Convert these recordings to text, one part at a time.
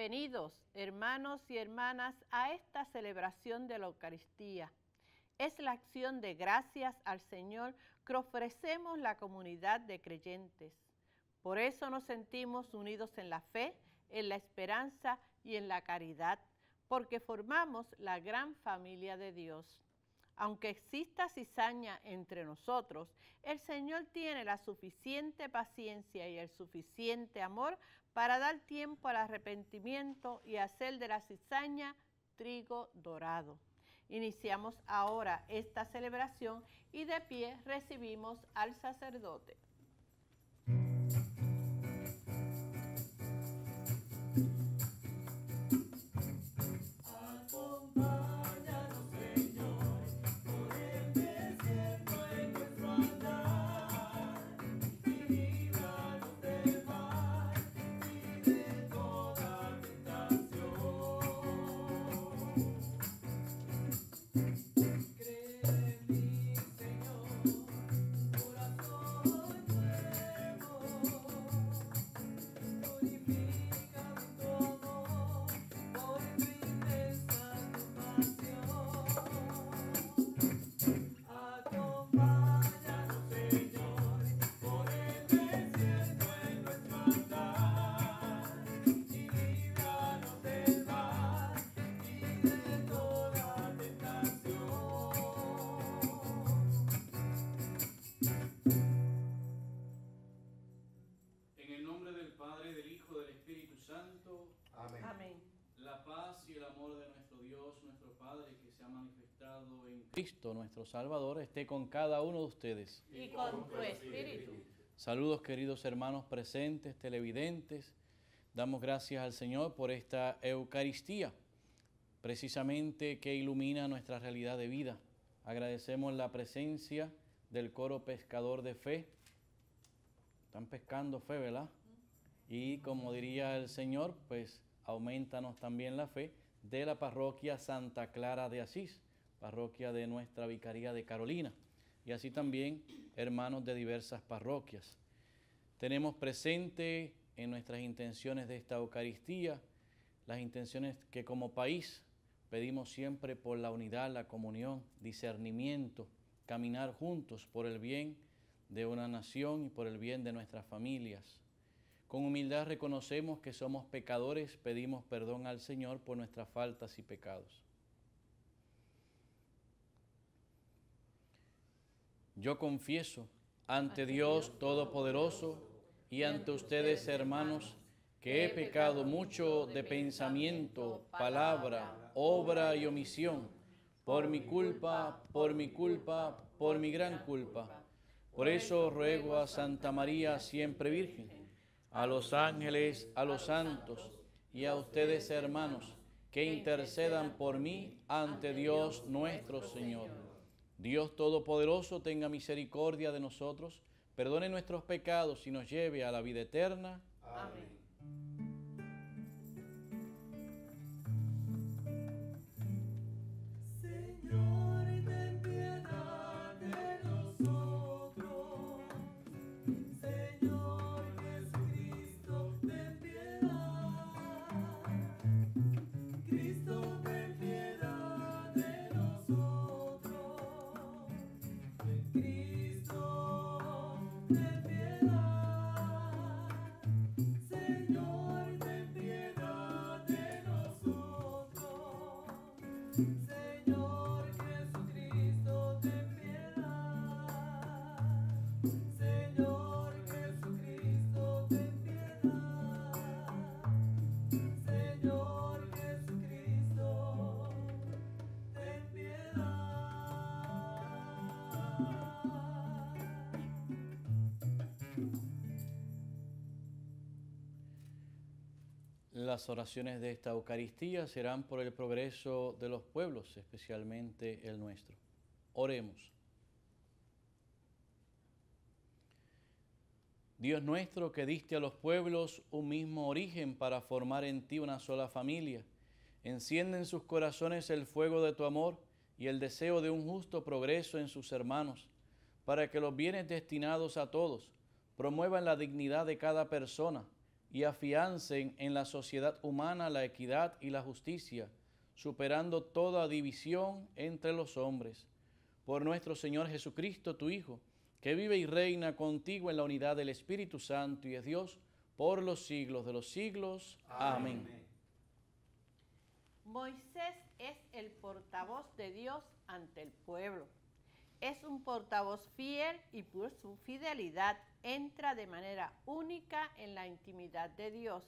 Bienvenidos, hermanos y hermanas, a esta celebración de la Eucaristía. Es la acción de gracias al Señor que ofrecemos la comunidad de creyentes. Por eso nos sentimos unidos en la fe, en la esperanza y en la caridad, porque formamos la gran familia de Dios. Aunque exista cizaña entre nosotros, el Señor tiene la suficiente paciencia y el suficiente amor para dar tiempo al arrepentimiento y hacer de la cizaña trigo dorado. Iniciamos ahora esta celebración y de pie recibimos al sacerdote. Cristo, nuestro Salvador, esté con cada uno de ustedes. Y con tu espíritu. Saludos, queridos hermanos presentes, televidentes. Damos gracias al Señor por esta Eucaristía, precisamente que ilumina nuestra realidad de vida. Agradecemos la presencia del coro pescador de fe. Están pescando fe, ¿verdad? Y como diría el Señor, pues aumentanos también la fe de la parroquia Santa Clara de Asís, parroquia de nuestra Vicaría de Carolina, y así también hermanos de diversas parroquias. Tenemos presente en nuestras intenciones de esta Eucaristía las intenciones que como país pedimos siempre por la unidad, la comunión, discernimiento, caminar juntos por el bien de una nación y por el bien de nuestras familias. Con humildad reconocemos que somos pecadores, pedimos perdón al Señor por nuestras faltas y pecados. Yo confieso ante Dios Todopoderoso y ante ustedes, hermanos, que he pecado mucho de pensamiento, palabra, obra y omisión, por mi culpa, por mi culpa, por mi gran culpa. Por eso ruego a Santa María, siempre Virgen, a los ángeles, a los santos y a ustedes, hermanos, que intercedan por mí ante Dios nuestro Señor. Dios Todopoderoso tenga misericordia de nosotros, perdone nuestros pecados y nos lleve a la vida eterna. Amén. Señor, ten piedad de nosotros. Señor Jesucristo, ten piedad. Cristo, ten piedad de nosotros. Cristo, ten piedad. Señor, ten piedad de nosotros. Señor Jesucristo, ten piedad. Señor Jesucristo, ten piedad. Señor Jesucristo, ten piedad. Las oraciones de esta Eucaristía serán por el progreso de los pueblos, especialmente el nuestro. Oremos. Dios nuestro, que diste a los pueblos un mismo origen para formar en ti una sola familia, enciende en sus corazones el fuego de tu amor y el deseo de un justo progreso en sus hermanos, para que los bienes destinados a todos promuevan la dignidad de cada persona y afiancen en la sociedad humana la equidad y la justicia, superando toda división entre los hombres. Por nuestro Señor Jesucristo, tu Hijo, que vive y reina contigo en la unidad del Espíritu Santo y es Dios por los siglos de los siglos. Amén. Moisés es el portavoz de Dios ante el pueblo. Es un portavoz fiel y por su fidelidad entra de manera única en la intimidad de Dios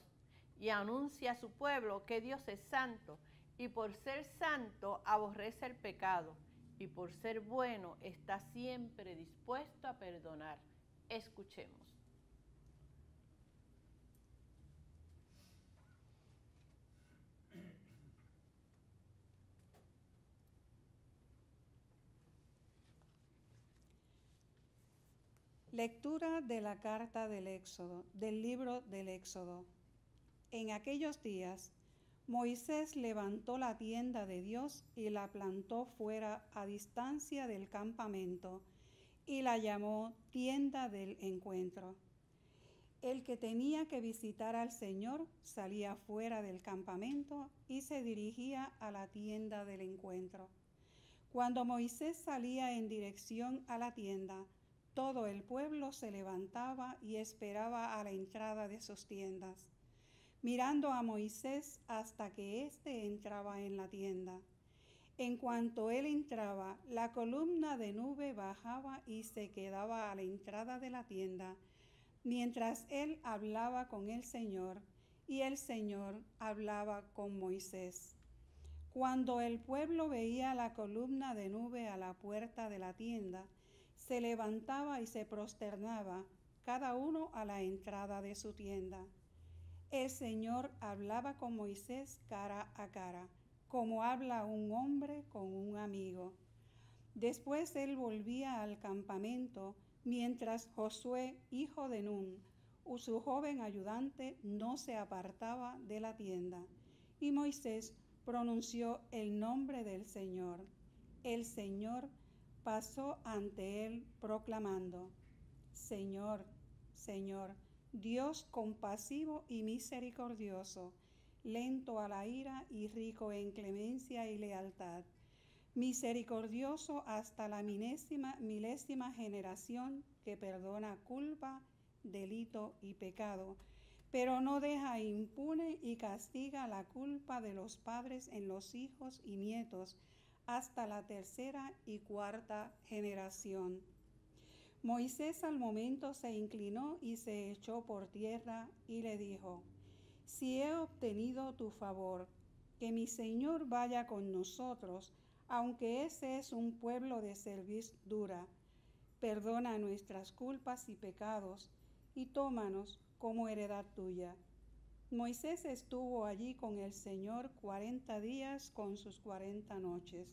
y anuncia a su pueblo que Dios es santo y por ser santo aborrece el pecado y por ser bueno está siempre dispuesto a perdonar. Escuchemos. Lectura de la carta del Éxodo, del libro del Éxodo. En aquellos días, Moisés levantó la tienda de Dios y la plantó fuera a distancia del campamento y la llamó tienda del encuentro. El que tenía que visitar al Señor salía fuera del campamento y se dirigía a la tienda del encuentro. Cuando Moisés salía en dirección a la tienda, todo el pueblo se levantaba y esperaba a la entrada de sus tiendas, mirando a Moisés hasta que éste entraba en la tienda. En cuanto él entraba, la columna de nube bajaba y se quedaba a la entrada de la tienda, mientras él hablaba con el Señor y el Señor hablaba con Moisés. Cuando el pueblo veía la columna de nube a la puerta de la tienda, se levantaba y se prosternaba, cada uno a la entrada de su tienda. El Señor hablaba con Moisés cara a cara, como habla un hombre con un amigo. Después él volvía al campamento, mientras Josué, hijo de Nun, su joven ayudante, no se apartaba de la tienda. Y Moisés pronunció el nombre del Señor. El Señor pasó ante él proclamando: Señor, Señor, Dios compasivo y misericordioso, lento a la ira y rico en clemencia y lealtad, misericordioso hasta la milésima generación, que perdona culpa, delito y pecado, pero no deja impune y castiga la culpa de los padres en los hijos y nietos, hasta la tercera y cuarta generación. Moisés al momento se inclinó y se echó por tierra y le dijo: Si he obtenido tu favor, que mi Señor vaya con nosotros, aunque ese es un pueblo de cerviz dura. Perdona nuestras culpas y pecados, y tómanos como heredad tuya. Moisés estuvo allí con el Señor 40 días con sus 40 noches.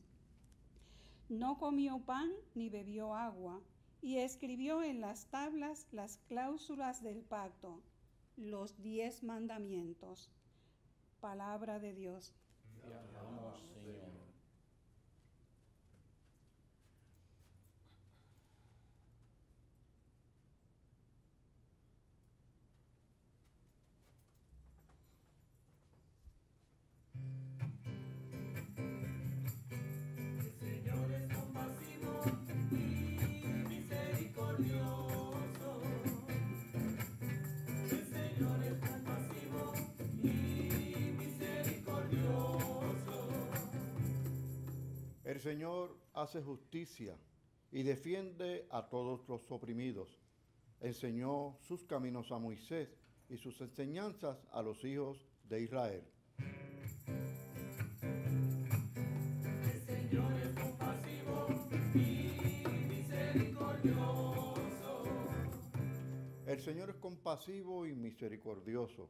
No comió pan ni bebió agua, y escribió en las tablas las cláusulas del pacto, los 10 mandamientos. Palabra de Dios. Te amamos, Señor. El Señor es compasivo y misericordioso. El Señor es compasivo y misericordioso. El Señor hace justicia y defiende a todos los oprimidos. Enseñó sus caminos a Moisés y sus enseñanzas a los hijos de Israel. El Señor es compasivo y misericordioso. El Señor es compasivo y misericordioso,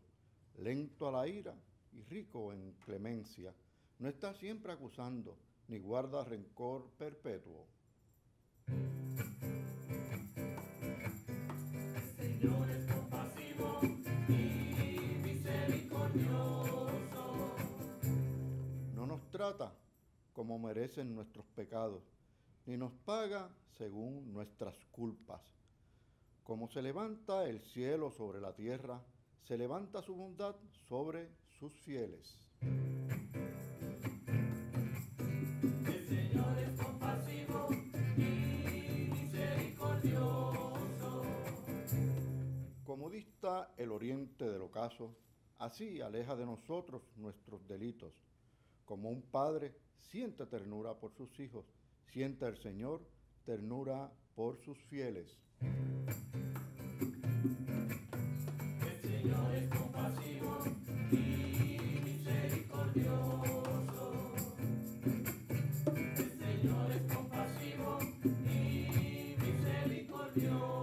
lento a la ira y rico en clemencia. No está siempre acusando, ni guarda rencor perpetuo. El Señor es compasivo y misericordioso. No nos trata como merecen nuestros pecados, ni nos paga según nuestras culpas. Como se levanta el cielo sobre la tierra, se levanta su bondad sobre sus fieles. El Señor es compasivo y misericordioso. Como dista el oriente del ocaso, así aleja de nosotros nuestros delitos. Como un padre siente ternura por sus hijos, siente el Señor ternura por sus fieles. El Señor es compasivo y misericordioso. El Señor es compasivo y misericordioso.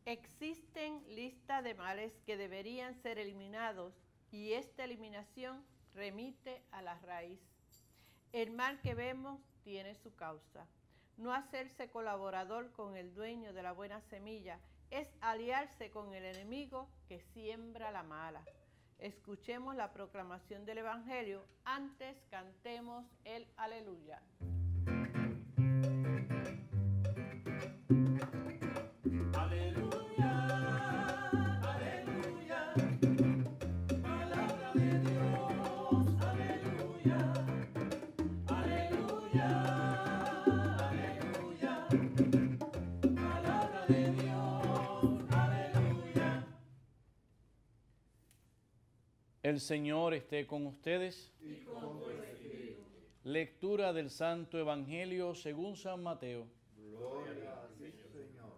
Existen listas de males que deberían ser eliminados y esta eliminación remite a la raíz. El mal que vemos tiene su causa. No hacerse colaborador con el dueño de la buena semilla es aliarse con el enemigo que siembra la mala. Escuchemos la proclamación del Evangelio, antes cantemos el aleluya. Aleluya, aleluya, palabra de Dios, aleluya, aleluya, aleluya, palabra de Dios, aleluya. El Señor esté con ustedes. Y con tu espíritu. Lectura del Santo Evangelio según San Mateo. Gloria a ti, Señor.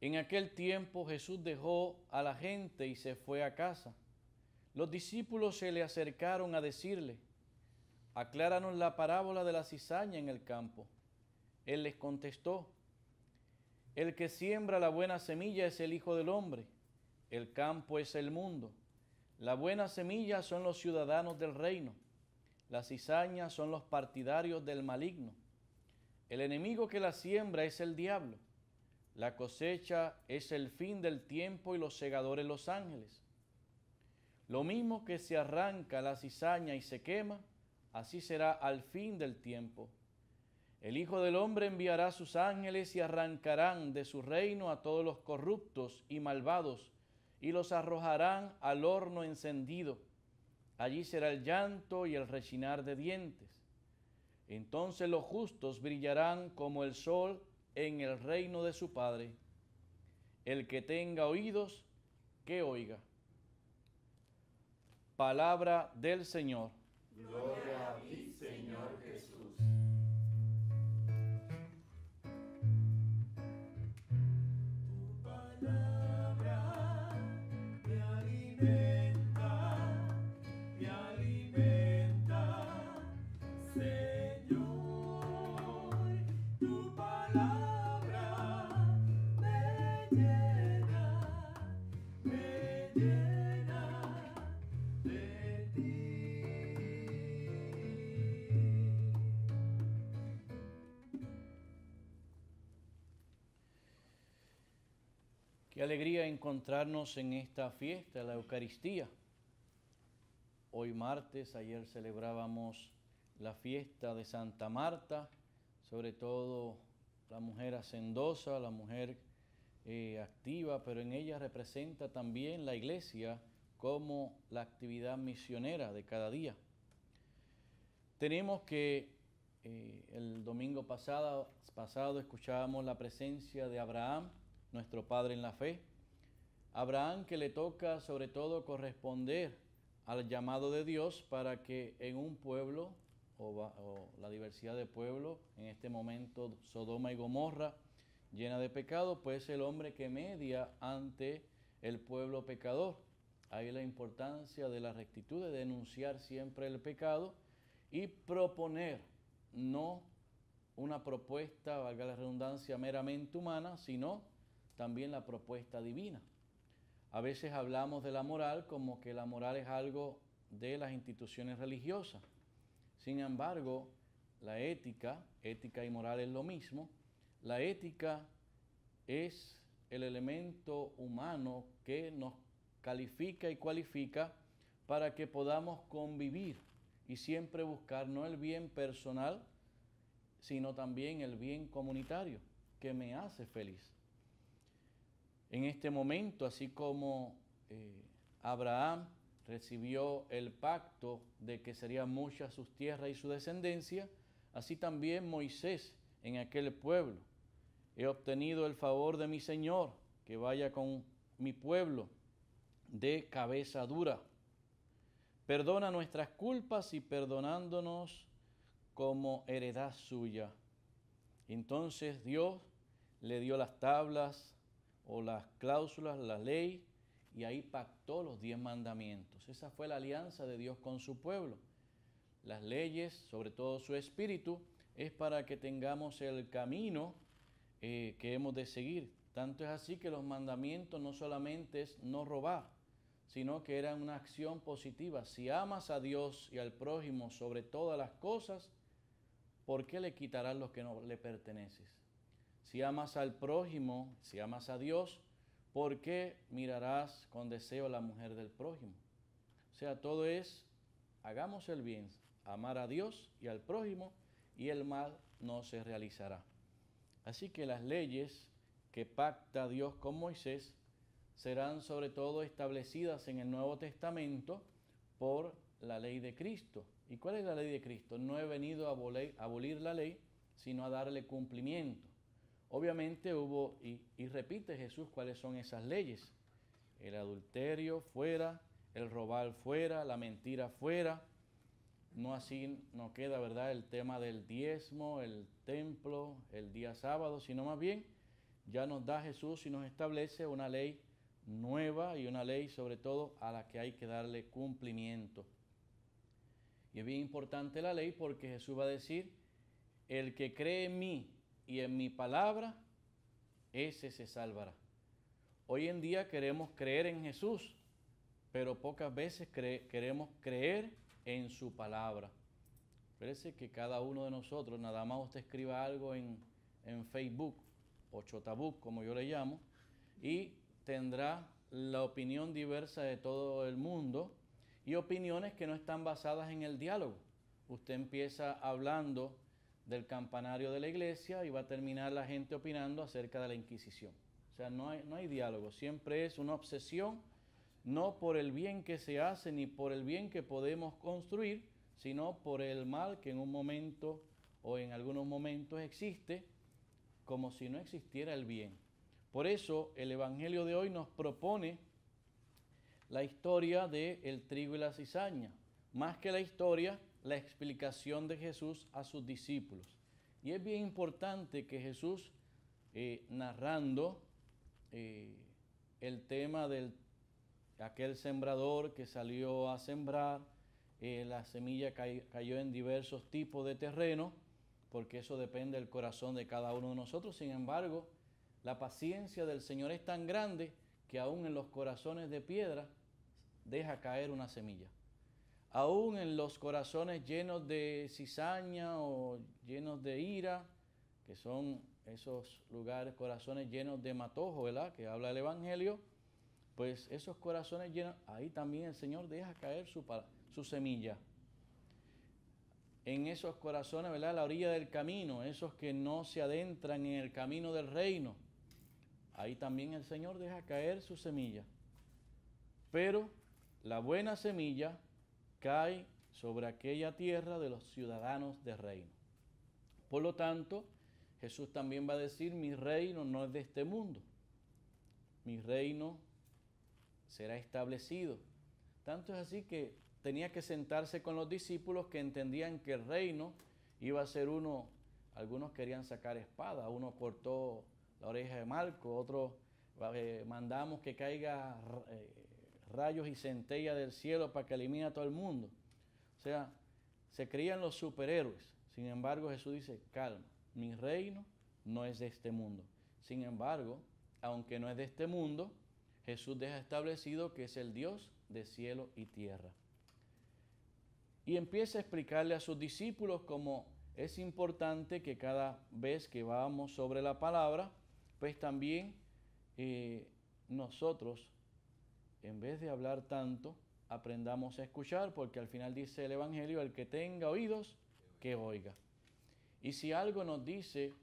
En aquel tiempo Jesús dejó a la gente y se fue a casa. Los discípulos se le acercaron a decirle: acláranos la parábola de la cizaña en el campo. Él les contestó: el que siembra la buena semilla es el Hijo del Hombre. El campo es el mundo. La buena semilla son los ciudadanos del reino. Las cizañas son los partidarios del maligno. El enemigo que la siembra es el diablo. La cosecha es el fin del tiempo y los segadores los ángeles. Lo mismo que se arranca la cizaña y se quema, así será al fin del tiempo. El Hijo del Hombre enviará a sus ángeles y arrancarán de su reino a todos los corruptos y malvados y los arrojarán al horno encendido. Allí será el llanto y el rechinar de dientes. Entonces los justos brillarán como el sol en el reino de su Padre. El que tenga oídos, que oiga. Palabra del Señor. Gloria a ti, Señor Jesús. Tu palabra me alimenta, Señor. Tu palabra me llena de ti. Qué alegría encontrarnos en esta fiesta, la Eucaristía. Hoy martes, ayer celebrábamos la fiesta de Santa Marta, sobre todo la mujer hacendosa, la mujer activa, pero en ella representa también la Iglesia como la actividad misionera de cada día. Tenemos que el domingo pasado escuchábamos la presencia de Abraham, nuestro padre en la fe. Abraham, que le toca sobre todo corresponder al llamado de Dios para que en un pueblo o la diversidad de pueblos, en este momento Sodoma y Gomorra, llena de pecado, pues el hombre que media ante el pueblo pecador. Ahí la importancia de la rectitud, de denunciar siempre el pecado y proponer, no una propuesta, valga la redundancia, meramente humana, sino también la propuesta divina. A veces hablamos de la moral como que la moral es algo de las instituciones religiosas. Sin embargo, la ética y moral es lo mismo. La ética es el elemento humano que nos califica y cualifica para que podamos convivir y siempre buscar no el bien personal, sino también el bien comunitario, que me hace feliz. En este momento, así como Abraham recibió el pacto de que serían muchas sus tierras y su descendencia, así también Moisés en aquel pueblo. He obtenido el favor de mi Señor, que vaya con mi pueblo de cabeza dura. Perdona nuestras culpas y perdonándonos como heredad suya. Entonces Dios le dio las tablas o las cláusulas, la ley, y ahí pactó los 10 mandamientos. Esa fue la alianza de Dios con su pueblo. Las leyes, sobre todo su espíritu, es para que tengamos el camino que hemos de seguir. Tanto es así que los mandamientos no solamente es no robar, sino que eran una acción positiva. Si amas a Dios y al prójimo sobre todas las cosas, ¿por qué le quitarás lo que no le perteneces? Si amas al prójimo, si amas a Dios, ¿por qué mirarás con deseo a la mujer del prójimo? O sea, todo es, hagamos el bien, amar a Dios y al prójimo, y el mal no se realizará. Así que las leyes que pacta Dios con Moisés serán sobre todo establecidas en el Nuevo Testamento por la ley de Cristo. ¿Y cuál es la ley de Cristo? No he venido a abolir la ley, sino a darle cumplimiento. Obviamente hubo, y repite Jesús cuáles son esas leyes. El adulterio fuera, el robar fuera, la mentira fuera. No así no queda, ¿verdad?, el tema del diezmo, el templo, el día sábado, sino más bien ya nos da Jesús y nos establece una ley nueva y una ley sobre todo a la que hay que darle cumplimiento. Y es bien importante la ley porque Jesús va a decir, el que cree en mí y en mi palabra, ese se salvará. Hoy en día queremos creer en Jesús, pero pocas veces queremos creer en su palabra. Parece que cada uno de nosotros, nada más usted escriba algo en Facebook, o Chotabook, como yo le llamo, y tendrá la opinión diversa de todo el mundo y opiniones que no están basadas en el diálogo. Usted empieza hablando del campanario de la iglesia y va a terminar la gente opinando acerca de la Inquisición. O sea, no hay diálogo, siempre es una obsesión, no por el bien que se hace ni por el bien que podemos construir, sino por el mal que en un momento o en algunos momentos existe, como si no existiera el bien. Por eso el Evangelio de hoy nos propone la historia del trigo y la cizaña, más que la historia, la explicación de Jesús a sus discípulos. Y es bien importante que Jesús, narrando el tema de aquel sembrador que salió a sembrar, la semilla cayó en diversos tipos de terreno, porque eso depende del corazón de cada uno de nosotros. Sin embargo, la paciencia del Señor es tan grande que aún en los corazones de piedra deja caer una semilla. Aún en los corazones llenos de cizaña o llenos de ira, que son esos lugares, corazones llenos de matojo, ¿verdad?, que habla el Evangelio, pues esos corazones llenos, ahí también el Señor deja caer su semilla. En esos corazones, ¿verdad?, a la orilla del camino, esos que no se adentran en el camino del reino, ahí también el Señor deja caer su semilla. Pero la buena semilla cae sobre aquella tierra de los ciudadanos del reino. Por lo tanto, Jesús también va a decir, mi reino no es de este mundo. Mi reino será establecido. Tanto es así que tenía que sentarse con los discípulos que entendían que el reino iba a ser uno, algunos querían sacar espada, uno cortó la oreja de Marco, otro mandamos que caiga rayos y centellas del cielo para que elimine a todo el mundo. O sea, se creían los superhéroes. Sin embargo, Jesús dice, calma, mi reino no es de este mundo. Sin embargo, aunque no es de este mundo, Jesús deja establecido que es el Dios de cielo y tierra. Y empieza a explicarle a sus discípulos cómo es importante que cada vez que vamos sobre la palabra, pues también nosotros, en vez de hablar tanto, aprendamos a escuchar, porque al final dice el Evangelio, el que tenga oídos, que oiga. Y si algo nos dice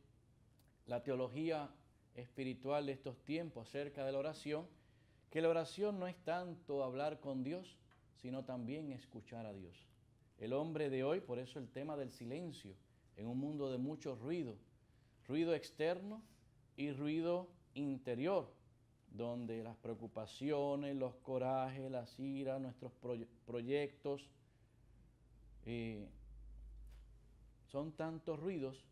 la teología espiritual de estos tiempos acerca de la oración, que la oración no es tanto hablar con Dios, sino también escuchar a Dios. El hombre de hoy, por eso el tema del silencio, en un mundo de mucho ruido, ruido externo y ruido interior, donde las preocupaciones, los corajes, las iras, nuestros proyectos, son tantos ruidos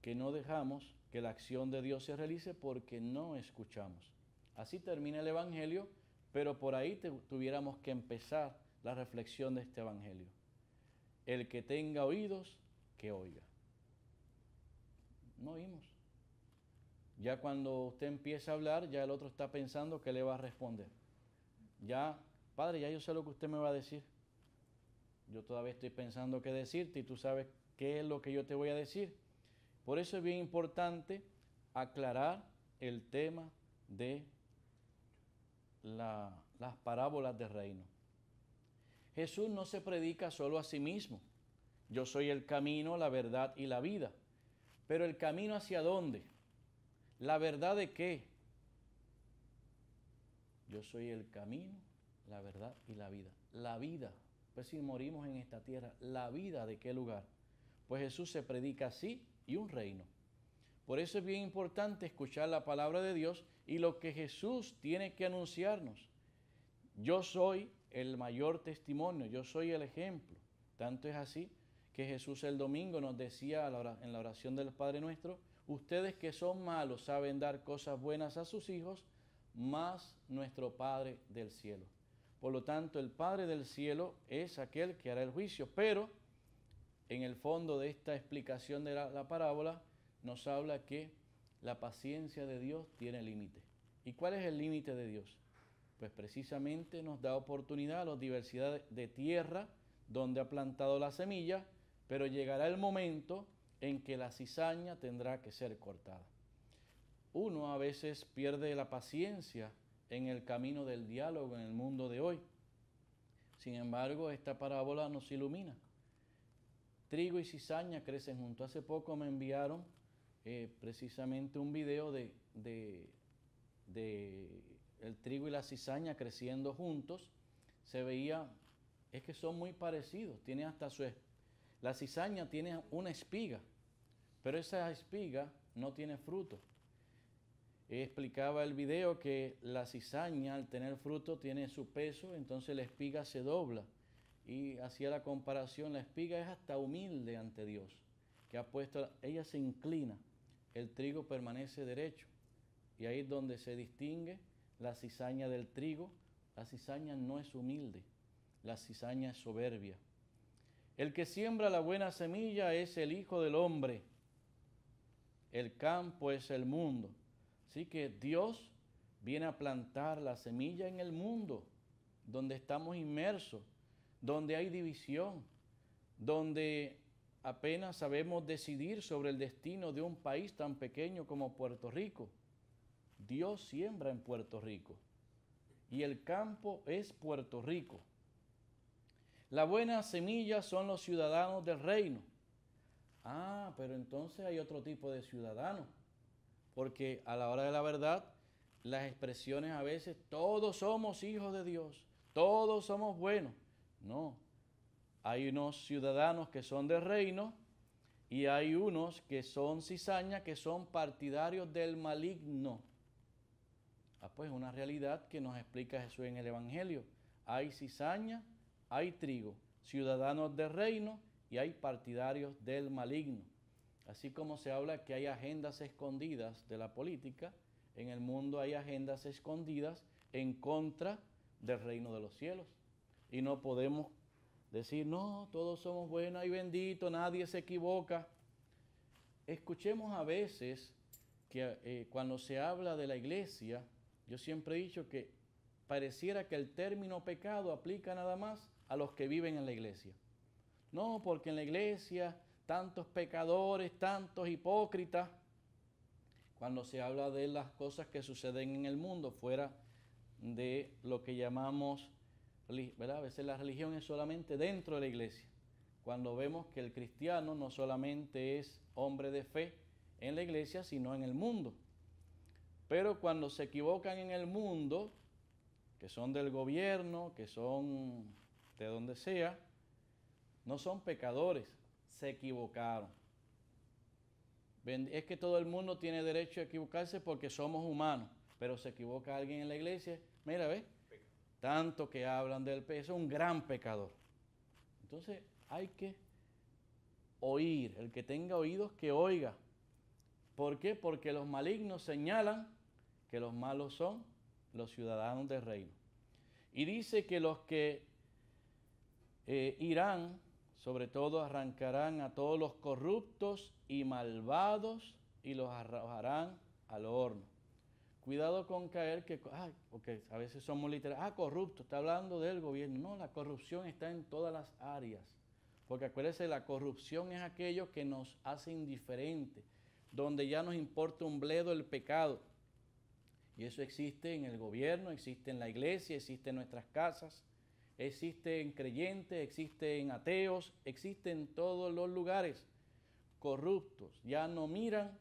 que no dejamos que la acción de Dios se realice porque no escuchamos. Así termina el Evangelio, pero por ahí tuviéramos que empezar la reflexión de este Evangelio. El que tenga oídos, que oiga. No oímos. Ya cuando usted empieza a hablar, ya el otro está pensando qué le va a responder. Ya, padre, ya yo sé lo que usted me va a decir. Yo todavía estoy pensando qué decirte y tú sabes qué es lo que yo te voy a decir. Por eso es bien importante aclarar el tema de las parábolas del reino. Jesús no se predica solo a sí mismo. Yo soy el camino, la verdad y la vida. Pero ¿el camino hacia dónde? ¿La verdad de qué? Yo soy el camino, la verdad y la vida. La vida, pues si morimos en esta tierra, ¿la vida de qué lugar? Pues Jesús se predica así y un reino. Por eso es bien importante escuchar la palabra de Dios y lo que Jesús tiene que anunciarnos. Yo soy el mayor testimonio, yo soy el ejemplo. Tanto es así que Jesús el domingo nos decía en la oración del Padre Nuestro, ustedes que son malos saben dar cosas buenas a sus hijos, más nuestro Padre del cielo. Por lo tanto, el Padre del cielo es aquel que hará el juicio, pero en el fondo de esta explicación de la parábola nos habla que la paciencia de Dios tiene límite. ¿Y cuál es el límite de Dios? Pues precisamente nos da oportunidad a la diversidad de tierra donde ha plantado la semilla, pero llegará el momento en que la cizaña tendrá que ser cortada. Uno a veces pierde la paciencia en el camino del diálogo en el mundo de hoy. Sin embargo, esta parábola nos ilumina. Trigo y cizaña crecen juntos. Hace poco me enviaron precisamente un video de el trigo y la cizaña creciendo juntos. Se veía, es que son muy parecidos. Tiene hasta la cizaña tiene una espiga, pero esa espiga no tiene fruto. Explicaba el video que la cizaña al tener fruto tiene su peso, entonces la espiga se dobla. Y hacía la comparación, la espiga es hasta humilde ante Dios, que ha puesto, ella se inclina, el trigo permanece derecho. Y ahí es donde se distingue la cizaña del trigo. La cizaña no es humilde, la cizaña es soberbia. El que siembra la buena semilla es el Hijo del Hombre. El campo es el mundo. Así que Dios viene a plantar la semilla en el mundo, donde estamos inmersos, donde hay división, donde apenas sabemos decidir sobre el destino de un país tan pequeño como Puerto Rico. Dios siembra en Puerto Rico y el campo es Puerto Rico. La buena semilla son los ciudadanos del reino. Ah, pero entonces hay otro tipo de ciudadanos, porque a la hora de la verdad, las expresiones a veces, todos somos hijos de Dios, todos somos buenos. No, hay unos ciudadanos que son del reino y hay unos que son cizaña, que son partidarios del maligno. Pues una realidad que nos explica Jesús en el Evangelio. Hay cizaña, hay trigo, ciudadanos del reino y hay partidarios del maligno. Así como se habla que hay agendas escondidas de la política, en el mundo hay agendas escondidas en contra del reino de los cielos. Y no podemos decir, no, todos somos buenos y benditos, nadie se equivoca. Escuchemos a veces que cuando se habla de la iglesia, yo siempre he dicho que pareciera que el término pecado aplica nada más a los que viven en la iglesia. No, porque en la iglesia tantos pecadores, tantos hipócritas. Cuando se habla de las cosas que suceden en el mundo fuera de lo que llamamos ¿verdad? A veces la religión es solamente dentro de la iglesia, cuando vemos que el cristiano no solamente es hombre de fe en la iglesia, sino en el mundo. Pero cuando se equivocan en el mundo, que son del gobierno, que son de donde sea, no son pecadores, se equivocaron. Es que todo el mundo tiene derecho a equivocarse porque somos humanos, pero se equivoca alguien en la iglesia, mira, ¿ves? Tanto que hablan del pecado, es un gran pecador. Entonces hay que oír, el que tenga oídos que oiga. ¿Por qué? Porque los malignos señalan que los malos son los ciudadanos del reino. Y dice que los que irán, sobre todo arrancarán a todos los corruptos y malvados y los arrojarán al horno. Cuidado con caer que, porque a veces somos literales, corrupto, está hablando del gobierno. No, la corrupción está en todas las áreas. Porque acuérdense, la corrupción es aquello que nos hace indiferentes, donde ya nos importa un bledo el pecado. Y eso existe en el gobierno, existe en la iglesia, existe en nuestras casas, existe en creyentes, existe en ateos, existe en todos los lugares. Corruptos, ya no miran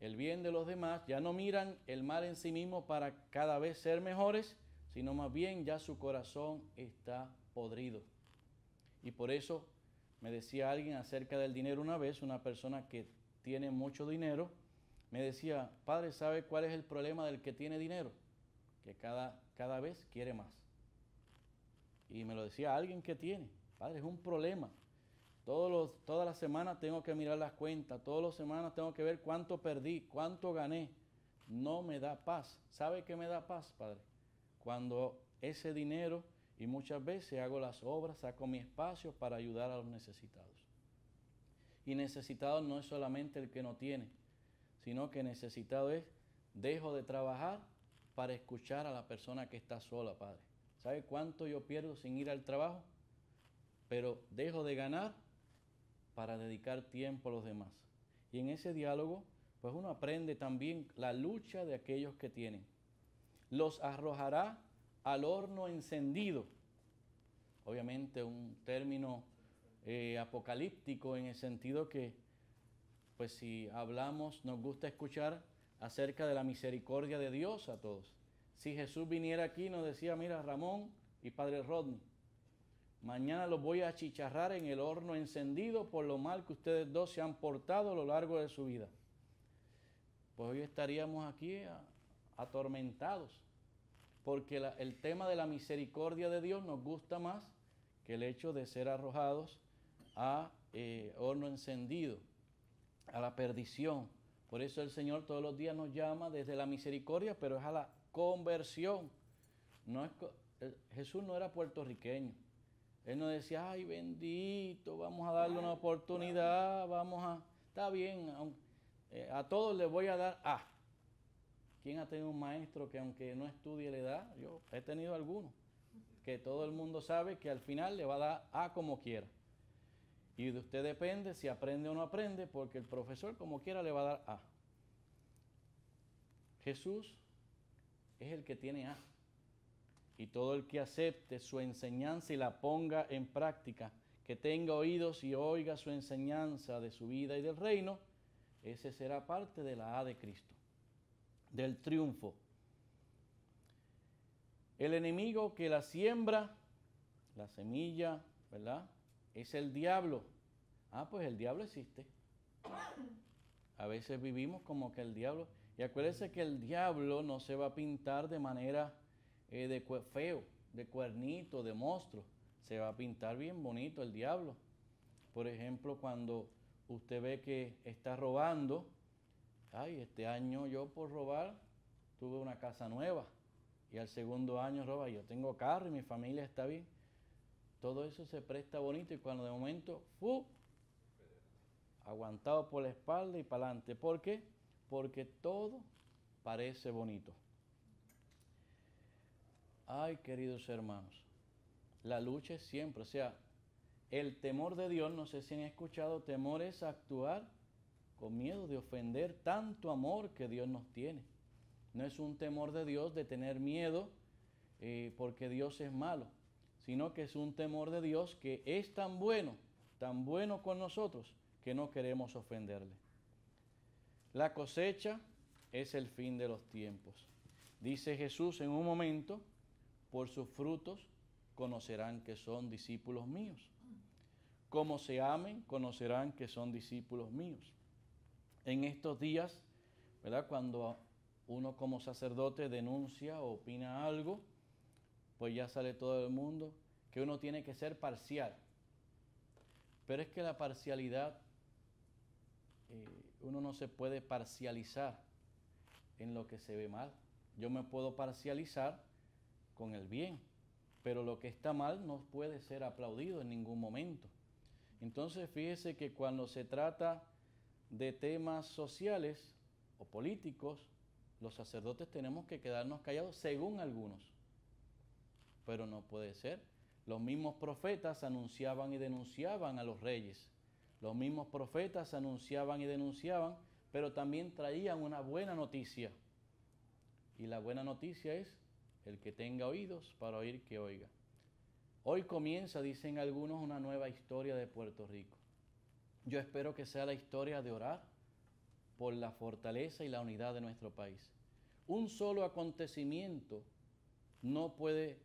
el bien de los demás, ya no miran el mal en sí mismo para cada vez ser mejores, sino más bien ya su corazón está podrido. Y por eso me decía alguien acerca del dinero una vez, una persona que tiene mucho dinero, me decía, padre, ¿sabe cuál es el problema del que tiene dinero? Que cada vez quiere más. Y me lo decía alguien que tiene, padre, es un problema. Todas las semanas tengo que mirar las cuentas, todas las semanas tengo que ver cuánto perdí, cuánto gané. No me da paz. ¿Sabe qué me da paz, padre? Cuando ese dinero, y muchas veces hago las obras, saco mi espacio para ayudar a los necesitados. Y necesitado no es solamente el que no tiene, sino que necesitado es, dejo de trabajar para escuchar a la persona que está sola, padre. ¿Sabe cuánto yo pierdo sin ir al trabajo? Pero dejo de ganar para dedicar tiempo a los demás. Y en ese diálogo, pues uno aprende también la lucha de aquellos que tienen. Los arrojará al horno encendido. Obviamente un término apocalíptico en el sentido que, pues si hablamos, nos gusta escuchar acerca de la misericordia de Dios a todos. Si Jesús viniera aquí y nos decía, mira, Ramón y Padre Rodney, mañana los voy a achicharrar en el horno encendido por lo mal que ustedes dos se han portado a lo largo de su vida. Pues hoy estaríamos aquí atormentados, porque el tema de la misericordia de Dios nos gusta más que el hecho de ser arrojados a horno encendido, a la perdición. Por eso el Señor todos los días nos llama desde la misericordia, pero es a la conversión. Jesús no era puertorriqueño. Él no decía, ay bendito, vamos a darle una oportunidad, está bien, a todos les voy a dar A. ¿Quién ha tenido un maestro que aunque no estudie le da? Yo he tenido algunos, que todo el mundo sabe que al final le va a dar A como quiera. Y de usted depende si aprende o no aprende, porque el profesor como quiera le va a dar A. Jesús es el que tiene A. Y todo el que acepte su enseñanza y la ponga en práctica, que tenga oídos y oiga su enseñanza de su vida y del reino, ese será parte de la A de Cristo, del triunfo. El enemigo que la siembra, la semilla, ¿verdad?, es el diablo. Pues el diablo existe. A veces vivimos como que el diablo, y acuérdense que el diablo no se va a pintar de manera feo, de cuernito, de monstruo. Se va a pintar bien bonito el diablo. Por ejemplo, cuando usted ve que está robando, este año yo por robar tuve una casa nueva, y al segundo año roba, yo tengo carro y mi familia está bien. Todo eso se presta bonito, y cuando de momento, aguantado por la espalda y para adelante. ¿Por qué? Porque todo parece bonito. Ay, queridos hermanos, la lucha es siempre, o sea, el temor de Dios, no sé si han escuchado, temor es actuar con miedo de ofender tanto amor que Dios nos tiene. No es un temor de Dios de tener miedo porque Dios es malo, sino que es un temor de Dios que es tan bueno con nosotros, que no queremos ofenderle. La cosecha es el fin de los tiempos. Dice Jesús en un momento, por sus frutos conocerán que son discípulos míos. Como se amen, conocerán que son discípulos míos. En estos días, ¿verdad?, cuando uno como sacerdote denuncia o opina algo, pues ya sale todo el mundo que uno tiene que ser parcial. Pero es que la parcialidad, uno no se puede parcializar en lo que se ve mal. Yo me puedo parcializar con el bien, pero lo que está mal no puede ser aplaudido en ningún momento. Entonces, fíjese que cuando se trata de temas sociales o políticos, los sacerdotes tenemos que quedarnos callados según algunos. Pero no puede ser. Los mismos profetas anunciaban y denunciaban a los reyes. Los mismos profetas anunciaban y denunciaban, pero también traían una buena noticia. Y la buena noticia es, el que tenga oídos para oír, que oiga. Hoy comienza, dicen algunos, una nueva historia de Puerto Rico. Yo espero que sea la historia de orar por la fortaleza y la unidad de nuestro país. Un solo acontecimiento no puede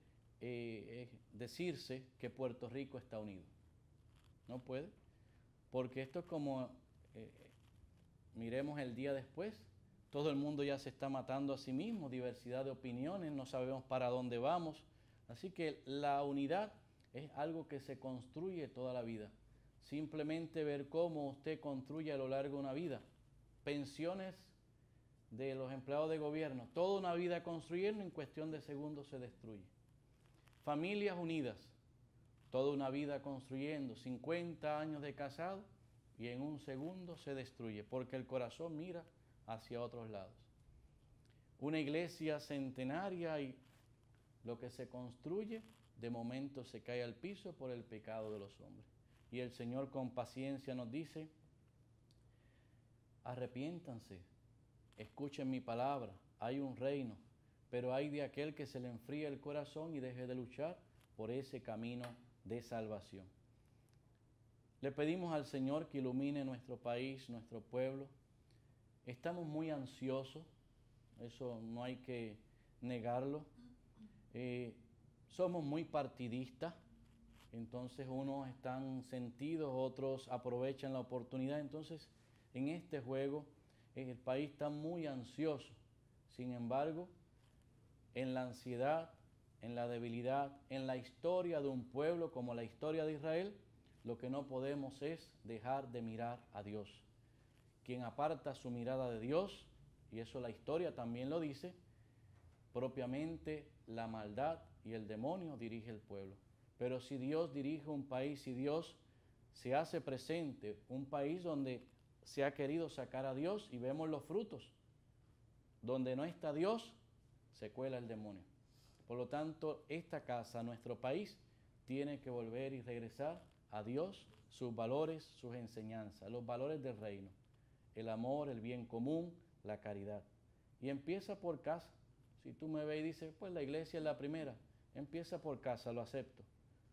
decirse que Puerto Rico está unido. No puede, porque esto es como, miremos el día después, todo el mundo ya se está matando a sí mismo, diversidad de opiniones, no sabemos para dónde vamos. Así que la unidad es algo que se construye toda la vida. Simplemente ver cómo usted construye a lo largo de una vida. Pensiones de los empleados de gobierno, toda una vida construyendo, en cuestión de segundos se destruye. Familias unidas, toda una vida construyendo, 50 años de casado y en un segundo se destruye, porque el corazón mira hacia otros lados. Una iglesia centenaria y lo que se construye, de momento se cae al piso por el pecado de los hombres. Y el Señor con paciencia nos dice, arrepiéntanse, escuchen mi palabra, hay un reino, pero hay de aquel que se le enfría el corazón y deje de luchar por ese camino de salvación. Le pedimos al Señor que ilumine nuestro país, nuestro pueblo. Estamos muy ansiosos, eso no hay que negarlo. Somos muy partidistas, entonces unos están sentidos, otros aprovechan la oportunidad. Entonces, en este juego, el país está muy ansioso. Sin embargo, en la ansiedad, en la debilidad, en la historia de un pueblo como la historia de Israel, lo que no podemos es dejar de mirar a Dios. Quien aparta su mirada de Dios, y eso la historia también lo dice, propiamente la maldad y el demonio dirige el pueblo. Pero si Dios dirige un país, si Dios se hace presente, un país donde se ha querido sacar a Dios y vemos los frutos, donde no está Dios, se cuela el demonio. Por lo tanto, esta casa, nuestro país, tiene que volver y regresar a Dios, sus valores, sus enseñanzas, los valores del reino, el amor, el bien común, la caridad. Y empieza por casa. Si tú me ves y dices, pues la iglesia es la primera, empieza por casa, lo acepto,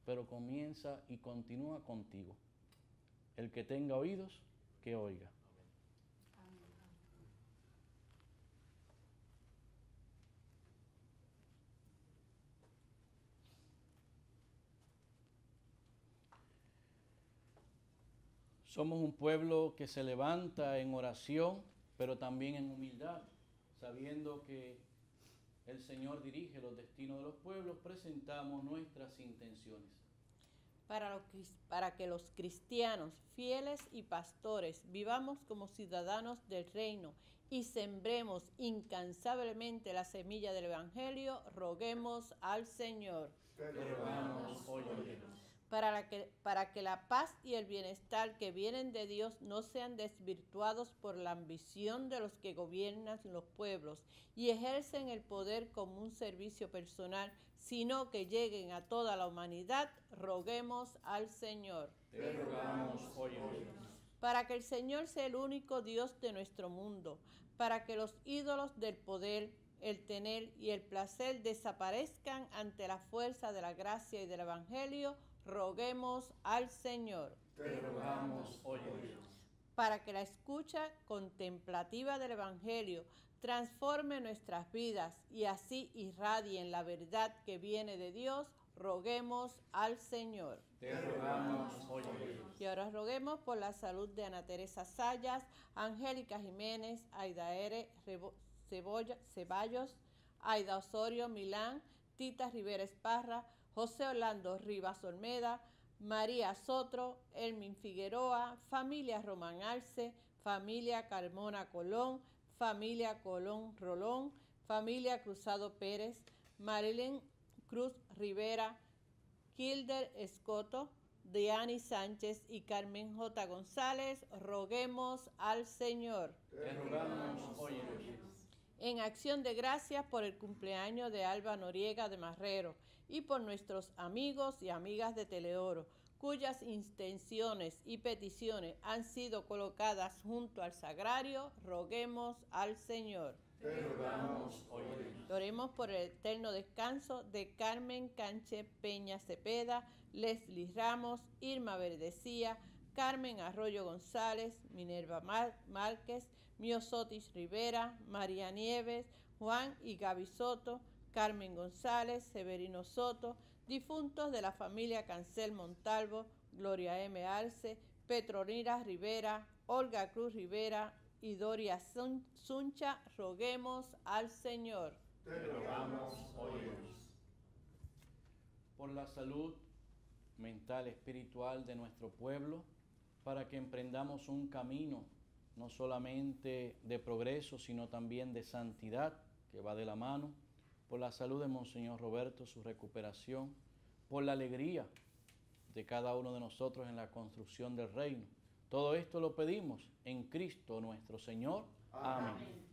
pero comienza y continúa contigo. El que tenga oídos, que oiga. Somos un pueblo que se levanta en oración, pero también en humildad, sabiendo que el Señor dirige los destinos de los pueblos, presentamos nuestras intenciones. Para que los cristianos, fieles y pastores, vivamos como ciudadanos del reino y sembremos incansablemente la semilla del Evangelio, roguemos al Señor. Te rogamos, óyenos. Para que la paz y el bienestar que vienen de Dios no sean desvirtuados por la ambición de los que gobiernan los pueblos y ejercen el poder como un servicio personal, sino que lleguen a toda la humanidad, roguemos al Señor. Te rogamos, óyenos. Para que el Señor sea el único Dios de nuestro mundo, para que los ídolos del poder, el tener y el placer desaparezcan ante la fuerza de la gracia y del Evangelio, roguemos al Señor. Te rogamos, oye Dios. Para que la escucha contemplativa del Evangelio transforme nuestras vidas y así irradien la verdad que viene de Dios, roguemos al Señor. Te rogamos, oye Dios. Y ahora roguemos por la salud de Ana Teresa Sayas, Angélica Jiménez, Aida R. Ceballos, Aida Osorio Milán, Tita Rivera Esparra, José Orlando Rivas Olmeda, María Sotro, Elmin Figueroa, familia Román Arce, familia Carmona Colón, familia Colón Rolón, familia Cruzado Pérez, Marilyn Cruz Rivera, Kilder Escoto, Diani Sánchez y Carmen J. González, roguemos al Señor. Te rogamos, oye Dios. En acción de gracias por el cumpleaños de Alba Noriega de Marrero y por nuestros amigos y amigas de Teleoro, cuyas intenciones y peticiones han sido colocadas junto al sagrario, roguemos al Señor. Te rogamos, oye Dios. Oremos por el eterno descanso de Carmen Canche Peña Cepeda, Leslie Ramos, Irma Verdecía, Carmen Arroyo González, Minerva Márquez, Miosotis Rivera, María Nieves, Juan y Gaby Soto, Carmen González, Severino Soto, difuntos de la familia Cancel Montalvo, Gloria M. Arce, Petronila Rivera, Olga Cruz Rivera y Doria Suncha, roguemos al Señor. Te rogamos, oye Dios. Por la salud mental, espiritual de nuestro pueblo, para que emprendamos un camino no solamente de progreso, sino también de santidad, que va de la mano, por la salud de Monseñor Roberto, su recuperación, por la alegría de cada uno de nosotros en la construcción del reino. Todo esto lo pedimos en Cristo nuestro Señor. Amén.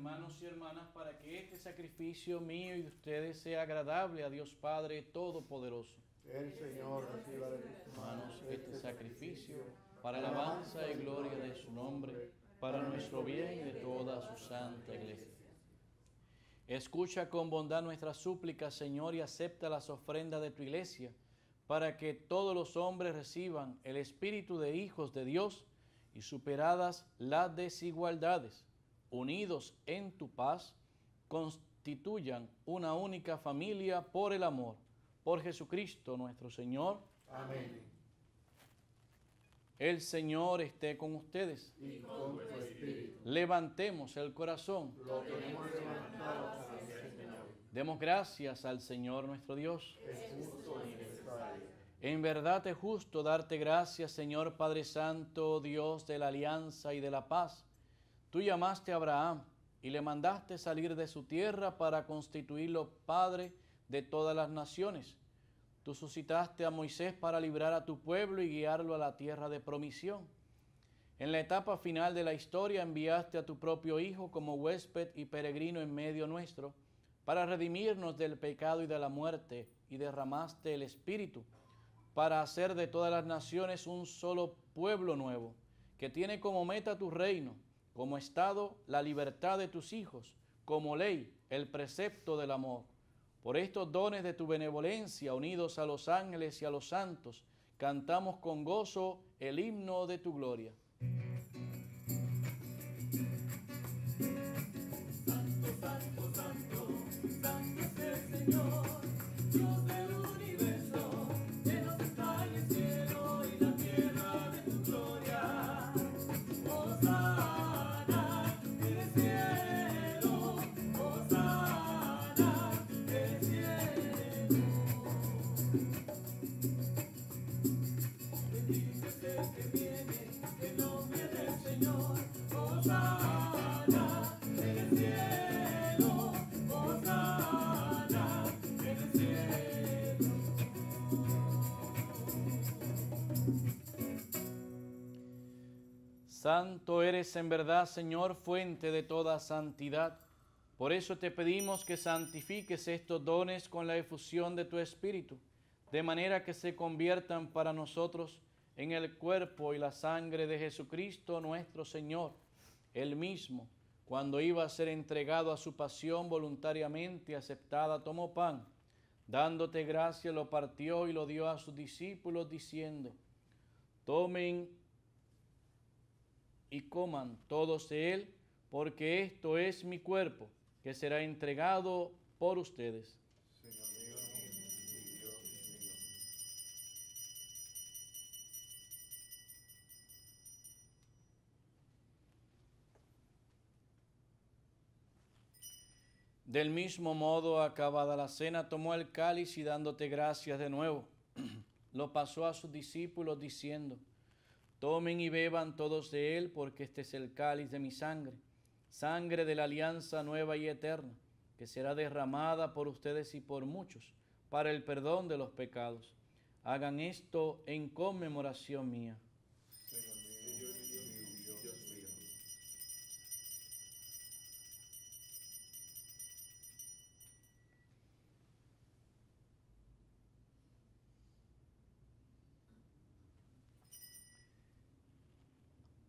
Hermanos y hermanas, para que este sacrificio mío y de ustedes sea agradable a Dios Padre Todopoderoso. El Señor reciba de tus Hermanos, este sacrificio para la alabanza y gloria de su nombre, para nuestro bien y de toda su santa iglesia. Escucha con bondad nuestras súplicas, Señor, y acepta las ofrendas de tu iglesia, para que todos los hombres reciban el espíritu de hijos de Dios y superadas las desigualdades, unidos en tu paz, constituyan una única familia por el amor. Por Jesucristo nuestro Señor. Amén. El Señor esté con ustedes. Y con tu espíritu. Levantemos el corazón. Lo tenemos levantado hacia el Señor. Demos gracias al Señor nuestro Dios. Es justo y necesario. En verdad es justo darte gracias, Señor Padre Santo, Dios de la alianza y de la paz. Tú llamaste a Abraham y le mandaste salir de su tierra para constituirlo padre de todas las naciones. Tú suscitaste a Moisés para librar a tu pueblo y guiarlo a la tierra de promisión. En la etapa final de la historia enviaste a tu propio Hijo como huésped y peregrino en medio nuestro, para redimirnos del pecado y de la muerte, y derramaste el Espíritu, para hacer de todas las naciones un solo pueblo nuevo, que tiene como meta tu reino, como estado la libertad de tus hijos, como ley el precepto del amor. Por estos dones de tu benevolencia, unidos a los ángeles y a los santos, cantamos con gozo el himno de tu gloria. Santo, santo, santo, santo es el Señor, Dios del universo, llenos está el cielo y la tierra de tu gloria. Hosana en el cielo, hosana en el cielo. Bendito es el que viene en nombre del Señor, hosana en el cielo, hosana en el cielo. Santo eres en verdad, Señor, fuente de toda santidad. Por eso te pedimos que santifiques estos dones con la efusión de tu Espíritu, de manera que se conviertan para nosotros en el cuerpo y la sangre de Jesucristo nuestro Señor. Él mismo, cuando iba a ser entregado a su pasión voluntariamente aceptada, tomó pan, dándote gracia, lo partió y lo dio a sus discípulos, diciendo: tomen y coman todos de él, porque esto es mi cuerpo, que será entregado por ustedes. Señor mío y Dios mío. Del mismo modo, acabada la cena, tomó el cáliz y dándote gracias de nuevo, lo pasó a sus discípulos diciendo: tomen y beban todos de él, porque este es el cáliz de mi sangre, sangre de la alianza nueva y eterna, que será derramada por ustedes y por muchos, para el perdón de los pecados. Hagan esto en conmemoración mía. Señor mío y Dios mío.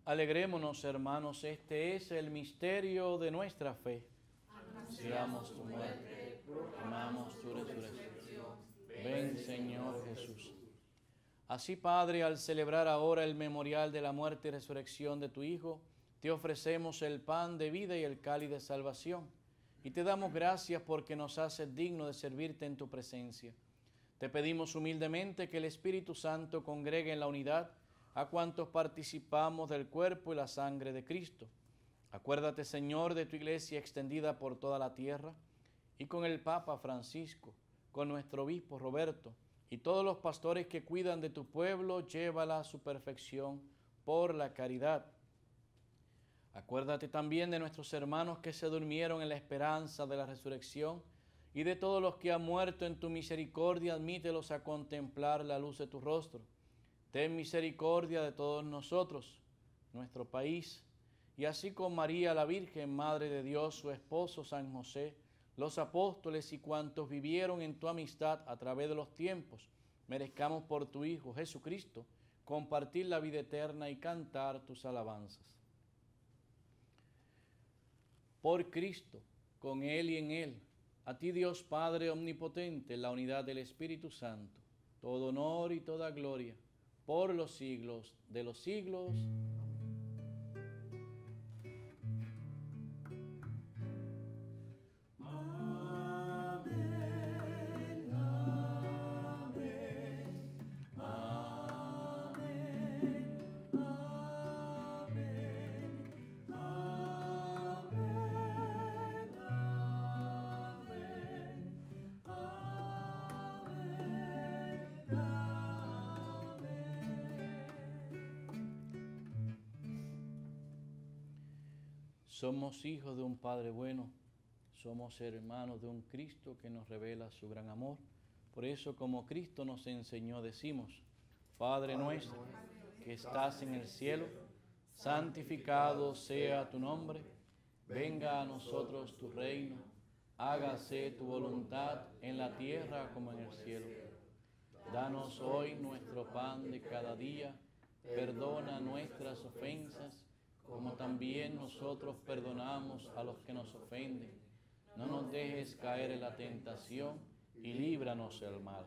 Alegrémonos, hermanos, este es el misterio de nuestra fe. Anunciamos tu muerte, proclamamos tu resurrección. Ven, Señor Jesús. Así, Padre, al celebrar ahora el memorial de la muerte y resurrección de tu Hijo, te ofrecemos el pan de vida y el cáliz de salvación, y te damos gracias porque nos haces digno de servirte en tu presencia. Te pedimos humildemente que el Espíritu Santo congregue en la unidad a cuantos participamos del cuerpo y la sangre de Cristo. Acuérdate, Señor, de tu iglesia extendida por toda la tierra, y con el Papa Francisco, con nuestro obispo Roberto, y todos los pastores que cuidan de tu pueblo, llévala a su perfección por la caridad. Acuérdate también de nuestros hermanos que se durmieron en la esperanza de la resurrección, y de todos los que han muerto en tu misericordia, admítelos a contemplar la luz de tu rostro. Ten misericordia de todos nosotros, nuestro país, y así con María la Virgen, Madre de Dios, su esposo San José, los apóstoles y cuantos vivieron en tu amistad a través de los tiempos, merezcamos por tu Hijo Jesucristo compartir la vida eterna y cantar tus alabanzas. Por Cristo, con Él y en Él, a ti Dios Padre omnipotente, en la unidad del Espíritu Santo, todo honor y toda gloria, por los siglos de los siglos. Somos hijos de un Padre bueno, Somos hermanos de un Cristo que nos revela su gran amor. Por eso, como Cristo nos enseñó, decimos: Padre nuestro, que estás en el cielo, santificado sea tu nombre. Venga a nosotros tu reino. Hágase tu voluntad en la tierra como en el cielo. Danos hoy nuestro pan de cada día. Perdona nuestras ofensas, como también nosotros perdonamos a los que nos ofenden. No nos dejes caer en la tentación y líbranos del mal.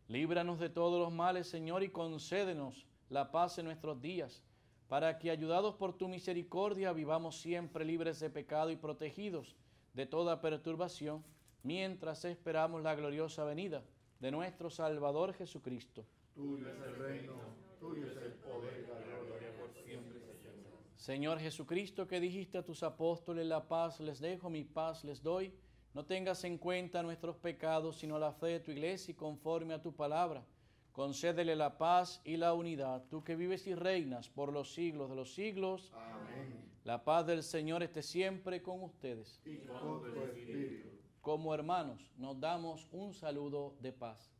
Líbranos de todos los males, Señor, y concédenos la paz en nuestros días, para que, ayudados por tu misericordia, vivamos siempre libres de pecado y protegidos de toda perturbación, mientras esperamos la gloriosa venida de nuestro Salvador Jesucristo. Tuyo es el reino, tuyo es el poder y la gloria por siempre, Señor. Señor Jesucristo, que dijiste a tus apóstoles: la paz les dejo, mi paz les doy, no tengas en cuenta nuestros pecados, sino la fe de tu iglesia, y conforme a tu palabra, concédele la paz y la unidad, tú que vives y reinas por los siglos de los siglos. Amén. La paz del Señor esté siempre con ustedes. Y con tu espíritu. Como hermanos, nos damos un saludo de paz.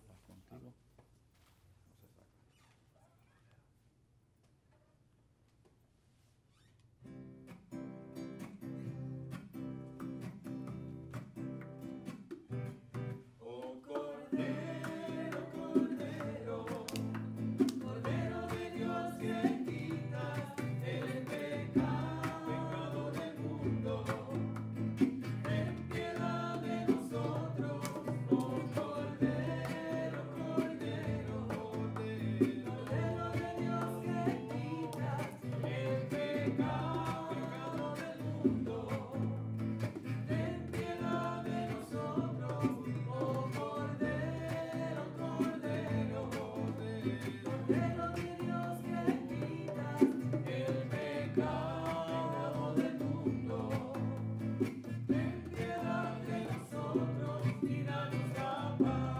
Paz contigo. Oh Cordero, Cordero, Cordero de Dios que quitas el pecado del mundo, ten piedad de nosotros, oh Cordero, Cordero, Cordero de Dios que quitas el pecado del mundo, ten piedad de nosotros. Oh Cordero, Cordero, Cordero de Dios que quitas el pecado del mundo, ten piedad de nosotros y danos la paz.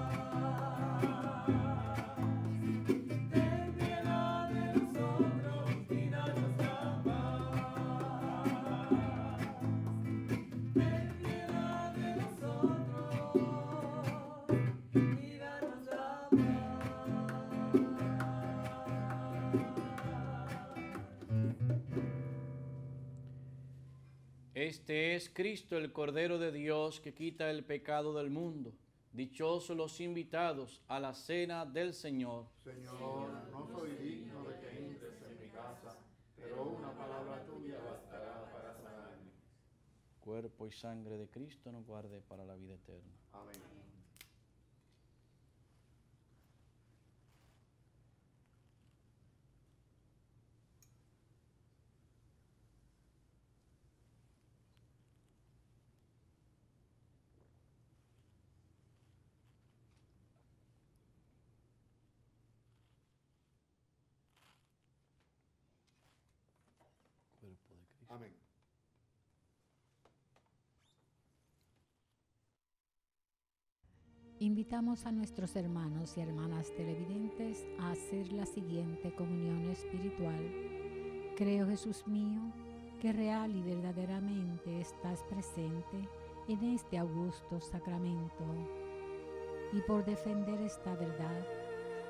Ten piedad de nosotros y danos la paz. Ten piedad de nosotros y danos la paz. Este es Cristo, el Cordero de Dios, que quita el pecado del mundo. Dichosos los invitados a la cena del Señor. Señor, no soy digno de que entres en mi casa, pero una palabra tuya bastará para sanarme. Cuerpo y sangre de Cristo nos guarde para la vida eterna. Amén. Cuerpo de Cristo. Amén. Invitamos a nuestros hermanos y hermanas televidentes a hacer la siguiente comunión espiritual. Creo, Jesús mío, que real y verdaderamente estás presente en este augusto sacramento. Y por defender esta verdad,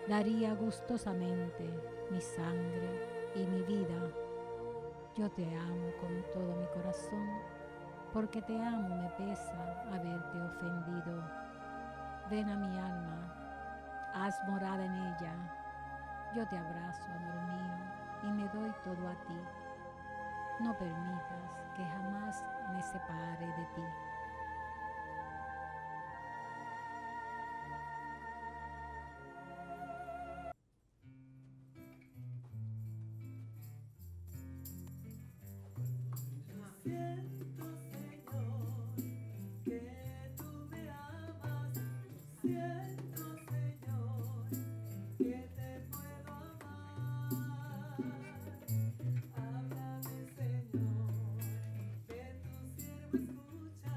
daría gustosamente mi sangre y mi vida. Yo te amo con todo mi corazón, porque te amo me pesa haberte ofendido. Ven a mi alma, haz morada en ella. Yo te abrazo, amor mío, y me doy todo a ti. No permitas que jamás me separe de ti. Siento, Señor, que tú me amas. Siento, Señor, que te puedo amar. Háblame, Señor, que tu siervo escucha.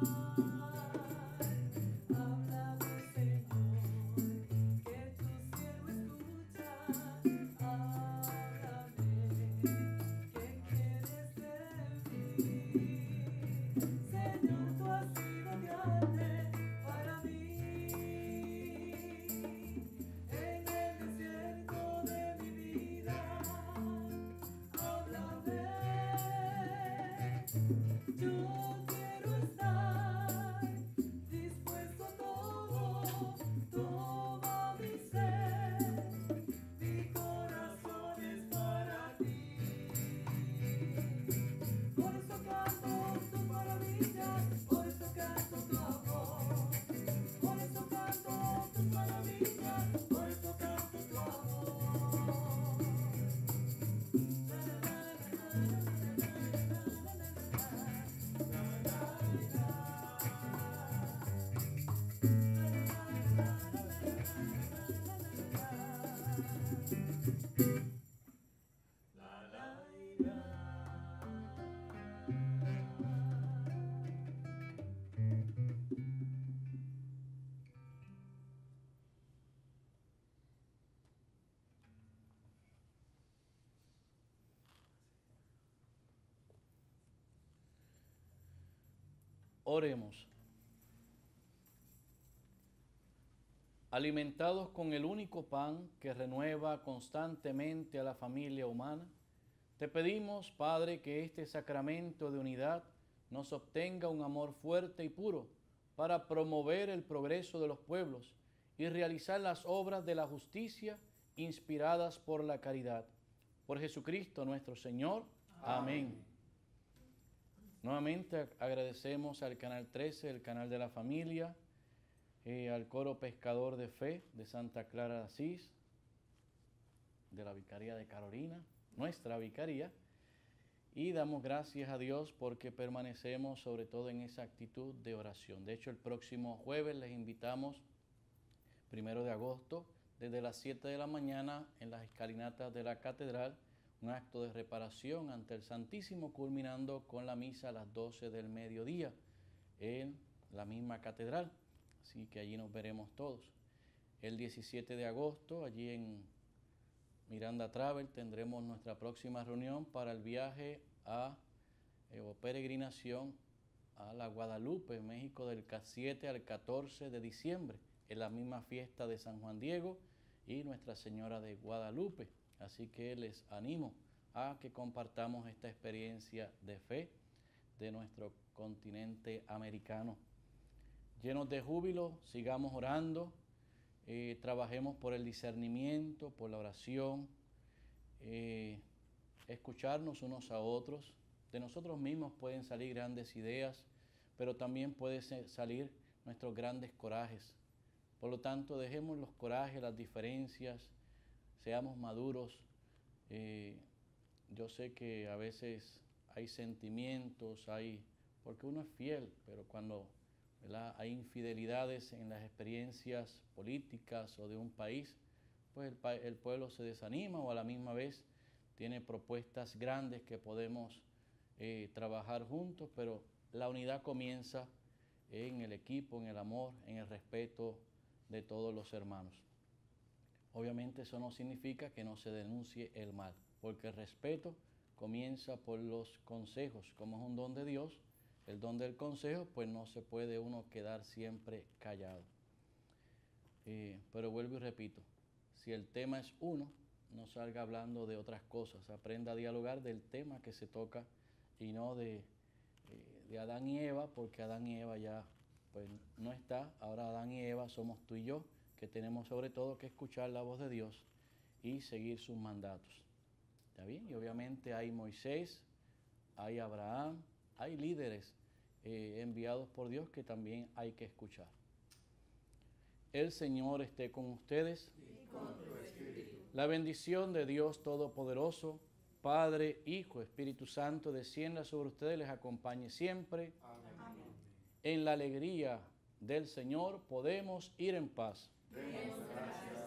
Háblame, Señor, que tu siervo escucha. Háblame, ¿qué quieres de mí? Señor, tú has sido grande para mí. En el desierto de mi vida, háblame. Yo quiero estar dispuesto a todo. Toma mi ser, mi corazón es para ti. Por eso canto tus maravillas, por eso canto tu amor. Por eso canto tus maravillas, por eso canto tu amor. Oremos. Alimentados con el único pan que renueva constantemente a la familia humana, te pedimos, Padre, que este sacramento de unidad nos obtenga un amor fuerte y puro para promover el progreso de los pueblos y realizar las obras de la justicia inspiradas por la caridad. Por Jesucristo nuestro Señor. Amén. Nuevamente agradecemos al Canal 13, el canal de la familia, al Coro Pescador de Fe de Santa Clara de Asís, de la Vicaría de Carolina, nuestra vicaría, y damos gracias a Dios porque permanecemos sobre todo en esa actitud de oración. De hecho, el próximo jueves les invitamos, 1 de agosto, desde las 7 de la mañana en las escalinatas de la catedral, un acto de reparación ante el Santísimo, culminando con la misa a las 12 del mediodía en la misma catedral. Así que allí nos veremos todos. El 17 de agosto, allí en Miranda Travel, tendremos nuestra próxima reunión para el viaje o peregrinación a la Guadalupe, México, del 7 al 14 de diciembre, en la misma fiesta de San Juan Diego y Nuestra Señora de Guadalupe. Así que les animo a que compartamos esta experiencia de fe de nuestro continente americano. Llenos de júbilo, sigamos orando, trabajemos por el discernimiento, por la oración, escucharnos unos a otros. De nosotros mismos pueden salir grandes ideas, pero también pueden salir nuestros grandes corajes. Por lo tanto, dejemos los corajes, las diferencias, seamos maduros. Yo sé que a veces hay sentimientos, porque uno es fiel, pero cuando, ¿verdad?, hay infidelidades en las experiencias políticas o de un país, pues el pueblo se desanima, o a la misma vez tiene propuestas grandes que podemos trabajar juntos, pero la unidad comienza en el equipo, en el amor, en el respeto de todos los hermanos. Obviamente eso no significa que no se denuncie el mal, porque el respeto comienza por los consejos. Como es un don de Dios, el don del consejo, pues no se puede uno quedar siempre callado. Pero vuelvo y repito, si el tema es uno, no salga hablando de otras cosas. Aprenda a dialogar del tema que se toca y no de Adán y Eva, porque Adán y Eva ya pues no está. Ahora Adán y Eva somos tú y yo, que tenemos sobre todo que escuchar la voz de Dios y seguir sus mandatos. ¿Está bien? Y obviamente hay Moisés, hay Abraham, hay líderes enviados por Dios que también hay que escuchar. El Señor esté con ustedes. Y con tu espíritu. La bendición de Dios Todopoderoso, Padre, Hijo, Espíritu Santo, descienda sobre ustedes, les acompañe siempre. Amén. En la alegría del Señor podemos ir en paz. Demos gracias